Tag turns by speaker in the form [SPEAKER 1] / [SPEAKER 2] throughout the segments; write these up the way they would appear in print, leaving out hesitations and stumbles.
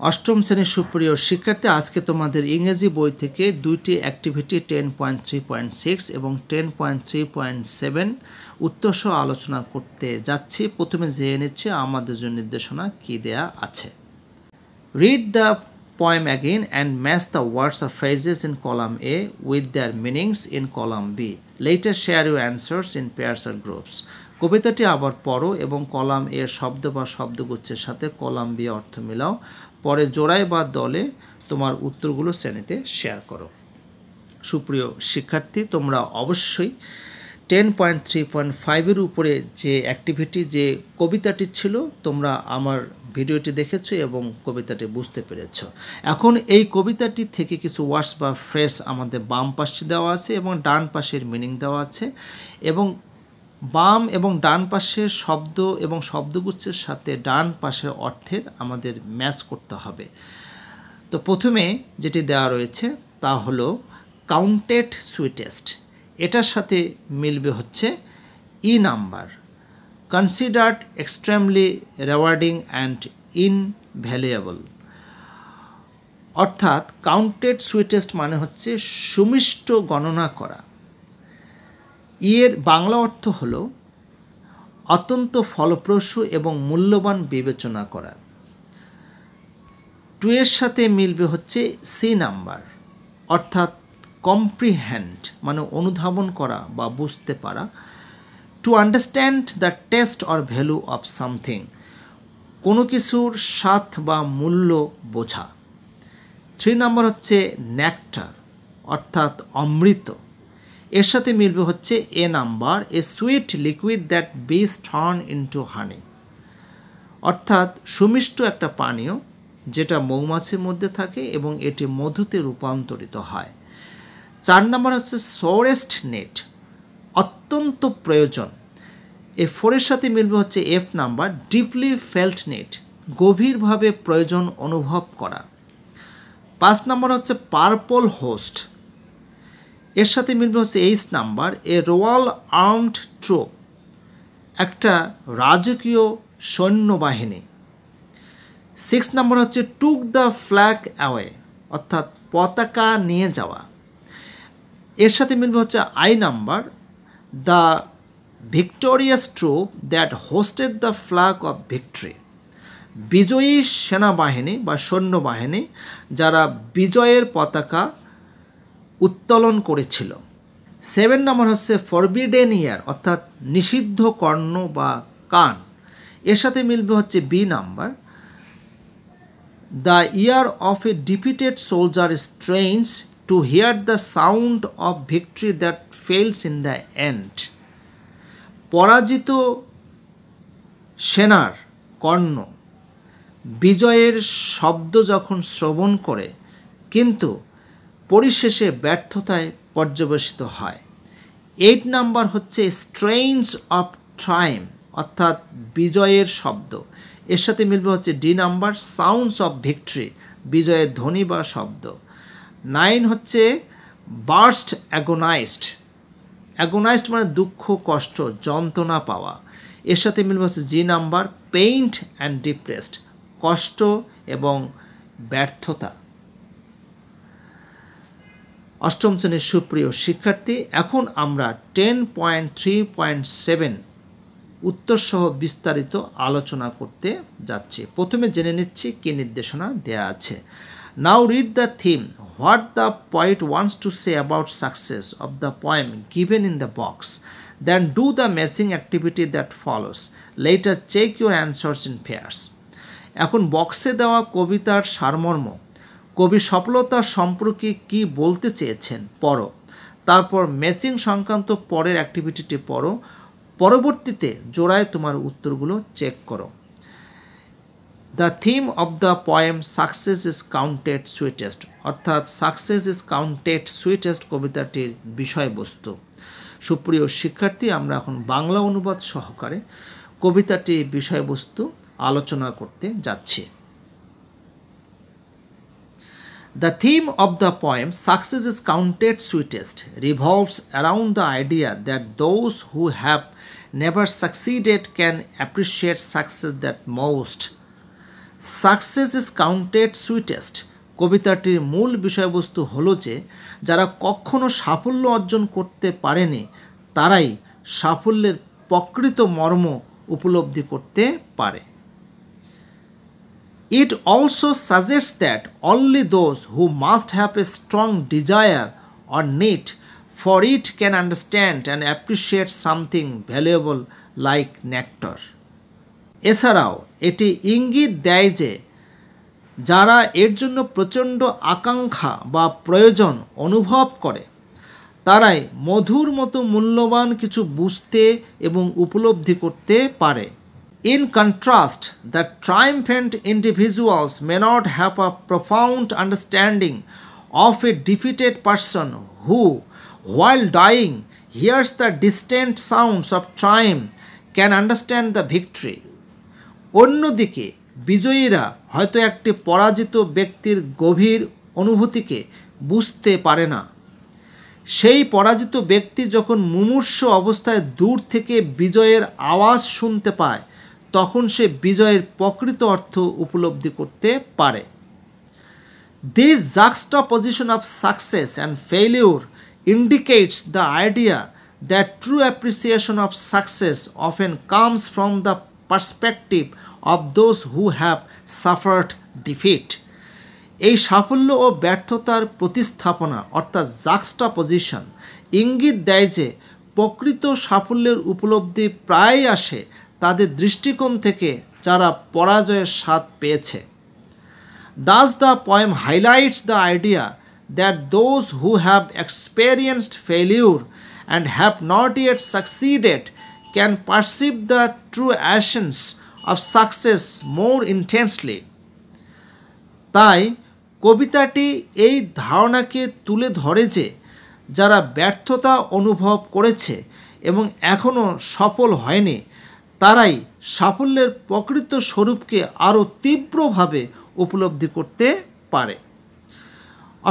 [SPEAKER 1] অষ্টম শ্রেণীর সুপ্রিয় শিক্ষার্থী, আজকে তোমাদের ইংরেজি বই থেকে দুইটি অ্যাক্টিভিটি 10.3.6 এবং 10.3.7 উত্তর সহ আলোচনা করতে যাচ্ছি। প্রথমে জেনে নিচ্ছে আমাদের জন্য নির্দেশনা কি দেয়া আছে। Read the poem again and match the words or phrases in column A with their meanings in column B. Later share your answers in pairs or groups. কবিতাটি আবার পড়ো এবং কলাম এ শব্দ বা শব্দগুচ্ছের সাথে কলাম বি অর্থ মিলাও। পরে জোড়ায় বা দলে তোমার উত্তরগুলো শ্রেণীতে শেয়ার করো। সুপ্রিয় শিক্ষার্থী, তোমরা অবশ্যই 10.3.5 উপরে যে অ্যাক্টিভিটি যে কবিতাটি ছিল তোমরা আমার ভিডিওটি দেখেছো এবং কবিতাটি বুঝতে পেরেছ। এখন এই কবিতাটি থেকে কিছু ওয়ার্ডস বা ফ্রেজ আমাদের বাম পাশে দেওয়া আছে এবং ডান পাশের মিনিং দেওয়া আছে এবং বাম এবং ডান পাশের শব্দ এবং শব্দগুচ্ছের সাথে ডান পাশের অর্থের আমাদের ম্যাচ করতে হবে। তো প্রথমে যেটি দেওয়া রয়েছে তা হলো কাউন্টেড সুইটেস্ট, এটার সাথে মিলবে হচ্ছে E number, considered extremely rewarding and invaluable. অর্থাৎ কাউন্টেড সুইটেস্ট মানে হচ্ছে সুমিষ্ট গণনা করা। এর বাংলা অর্থ হল অত্যন্ত ফলপ্রসূ এবং মূল্যবান বিবেচনা করা। টু এর সাথে মিলবে হচ্ছে সি নাম্বার, অর্থাৎ কম্প্রিহেন্ড মানে অনুধাবন করা বা বুঝতে পারা। To understand the test or value of something, কোনো কিছুর স্বাদ বা মূল্য বোঝা। 3 নাম্বার হচ্ছে নেকটার, অর্থাৎ অমৃত। এর সাথে মিলবে হচ্ছে A number, a sweet liquid that bees turn into honey, অর্থাৎ সুমিষ্ট একটা পানীয় যেটা মৌমাছির মধ্যে থাকে এবং এটি মধুতে রূপান্তরিত হয়। 4 নাম্বার হচ্ছে সোরেস্ট নেট, অত্যন্ত প্রয়োজন। এ 4 সাথে মিলবে হচ্ছে F number, deeply felt net, গভীরভাবে প্রয়োজন অনুভব করা। 5 নাম্বার হচ্ছে পার্পল হোস্ট, এর সাথে মিলবে হচ্ছে এইচ নাম্বার, এ রয়্যাল আর্মড ট্রুপ, একটা রাজকীয় সৈন্যবাহিনী। 6 নাম্বার হচ্ছে টুক দ্য ফ্ল্যাগ অ্যাওয়ে, অর্থাৎ পতাকা নিয়ে যাওয়া। এর সাথে মিলবে হচ্ছে I number, the victorious troop that hosted the flag of victory, বিজয়ী সেনাবাহিনী বা সৈন্যবাহিনী যারা বিজয়ের পতাকা উত্তোলন করেছিল। 7 নাম্বার হচ্ছে ফরবিডেন ইয়ার, অর্থাৎ নিষিদ্ধ কর্ণ বা কান। এর সাথে মিলবে হচ্ছে B number, the ear of a defeated soldier strains to hear the sound of victory that falls in the end, পরাজিত সেনার কর্ণ বিজয়ের শব্দ যখন শ্রবণ করে কিন্তু পরিশেষে ব্যর্থতায় পর্যবেসিত হয়। 8 নাম্বার হচ্ছে স্ট্রেইনস অফ ট্রাইম, অর্থাৎ বিজয়ের শব্দ। এর সাথে মিলবে হচ্ছে D number, sounds of victory, বিজয়ের ধ্বনি বা শব্দ। 9 হচ্ছে বার্স্ট অ্যাগোনাইজড, অ্যাগোনাইজড মানে দুঃখ, কষ্ট, যন্ত্রণা পাওয়া। এর সাথে মিলবে হচ্ছে G number, paint and depressed, কষ্ট এবং ব্যর্থতা। অষ্টম শ্রেণীর সুপ্রিয় শিক্ষার্থী, এখন আমরা 10.3.7 উত্তর সহ বিস্তারিত আলোচনা করতে যাচ্ছি। প্রথমে জেনে নিচ্ছি কি নির্দেশনা দেয়া আছে। Now read the theme, what the poet wants to say about success of the poem given in the box, then do the matching activity that follows, later check your answers in pairs. এখন বক্সে দেওয়া কবিতার সারমর্ম, কবি সফলতা সম্পর্কে কি বলতে চেয়েছেন পড়ো, তারপর ম্যাচিং সংক্রান্ত পরের অ্যাক্টিভিটিটি পড়ো, পরবর্তীতে জোড়ায় তোমার উত্তরগুলো চেক করো। The theme of the poem success is counted sweetest, অর্থাৎ সাকসেস ইজ কাউন্টেড সুইটেস্ট কবিতাটির বিষয়বস্তু। সুপ্রিয় শিক্ষার্থী, আমরা এখন বাংলা অনুবাদ সহকারে কবিতাটির বিষয়বস্তু আলোচনা করতে যাচ্ছি। The theme of the poem, Success is Counted Sweetest, revolves around the idea that those who have never succeeded can appreciate success that most. Success is counted sweetest. কবিতাটির মূল বিষয়বস্তু হলো যে যারা কখনো সাফল্য অর্জন করতে পারেনি তারাই সাফল্যের প্রকৃত মর্ম উপলব্ধি করতে পারে। It also suggests that only those who must have a strong desire or need for it can understand and appreciate something valuable like nectar. এছাড়াও এটি ইঙ্গিত দেয় যে যারা এর জন্য প্রচণ্ড আকাঙ্ক্ষা বা প্রয়োজন অনুভব করে তারাই মধুর মতো মূল্যবান কিছু বুঝতে এবং উপলব্ধি করতে পারে। In contrast, the triumphant individuals may not have a profound understanding of a defeated person who, while dying, hears the distant sounds of triumph, can understand the victory. অন্যদিকে বিজয়ীরা হয়তো একটি পরাজিত ব্যক্তির গভীর অনুভূতিকে বুঝতে পারে না। সেই পরাজিত ব্যক্তি যখন মুমূর্ষ অবস্থায় দূর থেকে বিজয়ের আওয়াজ শুনতে পায় তখন সে বিজয়ের প্রকৃত অর্থ উপলব্ধি করতে পারে। This juxtaposition of success and failure indicates the idea that true appreciation of success often comes from the perspective of those who have suffered defeat. এই সাফল্য ও ব্যর্থতার প্রতিস্থাপনা অর্থাৎ জাক্সটাপোজিশন ইঙ্গিত দেয় যে প্রকৃত সাফল্যের উপলব্ধি প্রায়ই আসে তাদের দৃষ্টিকোণ থেকে যারা পরাজয়ের স্বাদ পেয়েছে। Thus the poem highlights the idea that those who have experienced failure and have not yet succeeded can perceive the true essence of success more intensely. তাই কবিতাটি এই ধারণাকে তুলে ধরে যে যারা ব্যর্থতা অনুভব করেছে এবং এখনও সফল হয়নি তারাই সাফল্যের প্রকৃত স্বরূপকে আরও তীব্রভাবে উপলব্ধি করতে পারে।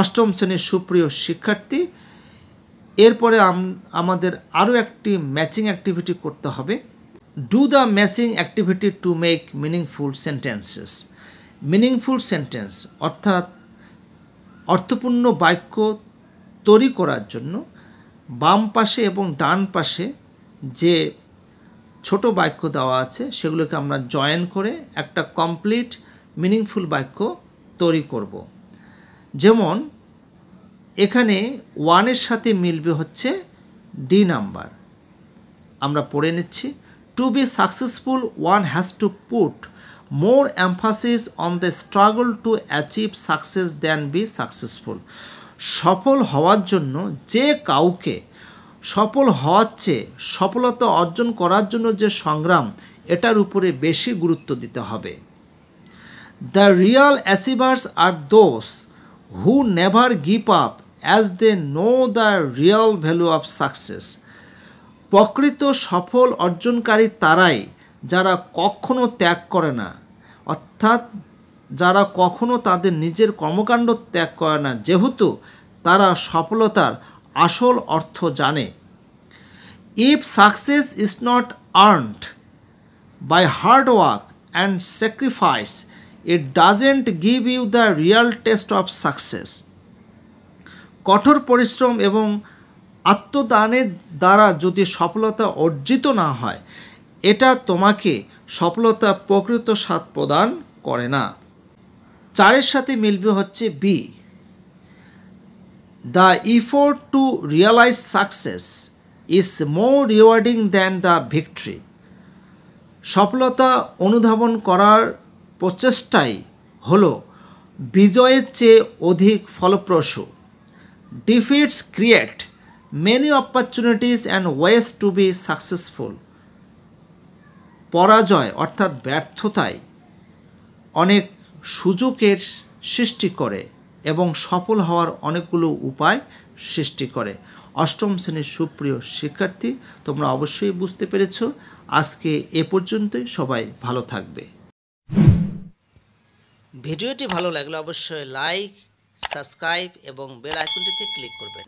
[SPEAKER 1] অষ্টম শ্রেণীর সুপ্রিয় শিক্ষার্থী, এরপরে আমাদের আরও একটি ম্যাচিং অ্যাক্টিভিটি করতে হবে। Do the matching activity to make meaningful sentences. Meaningful sentence অর্থাৎ অর্থপূর্ণ বাক্য তৈরি করার জন্য বাম পাশে এবং ডান পাশে যে ছোট বাক্য দেওয়া আছে সেগুলোকে আমরা জয়েন করে একটা কমপ্লিট মিনিংফুল বাক্য তৈরি করব। যেমন এখানে ওয়ানের সাথে মিলবে হচ্ছে ডি নাম্বার। আমরা পড়ে নিচ্ছি। To be successful one has to put more emphasis on the struggle to achieve success than be successful. সফল হওয়ার জন্য যে কাউকে সফল হওয়ার চেয়ে সফলতা অর্জন করার জন্য যে সংগ্রাম এটার উপরে বেশি গুরুত্ব দিতে হবে। The real achievers are those who never give up as they know the real value of success. প্রকৃত সফল অর্জনকারী তারাই যারা কখনো ত্যাগ করে না, অর্থাৎ যারা কখনো তাদের নিজের কর্মকাণ্ড ত্যাগ করে না, যেহেতু তারা সফলতার আসল অর্থ জানে। If success is not earned by hard work and sacrifice it doesn't give you the real taste of success. কঠোর পরিশ্রম এবং আত্মদানের দ্বারা যদি সফলতা অর্জিত না হয় এটা তোমাকে সফলতা প্রকৃত স্বাদ প্রদান করে না। চারের সাথে মিলবে হচ্ছে B. The effort to realise success is more rewarding than the victory. সফলতা অনুধাবন করার প্রচেষ্টাই হলো বিজয়ের চেয়ে অধিক ফলপ্রসূ। Defeats create many opportunities and ways to be successful. পরাজয় অর্থাৎ ব্যর্থতায় অনেক সুযোগের সৃষ্টি করে এবং সফল হওয়ার অনেকগুলো উপায় সৃষ্টি করে। অষ্টম শ্রেণীর সুপ্রিয় শিক্ষার্থী, তোমরা অবশ্যই বুঝতে পেরেছ। আজকে এ পর্যন্তই। সবাই ভালো থাকবে। ভিডিওটি ভালো লাগলে অবশ্যই লাইক, সাবস্ক্রাইব এবং বেল আইকনটিতে ক্লিক করবেন।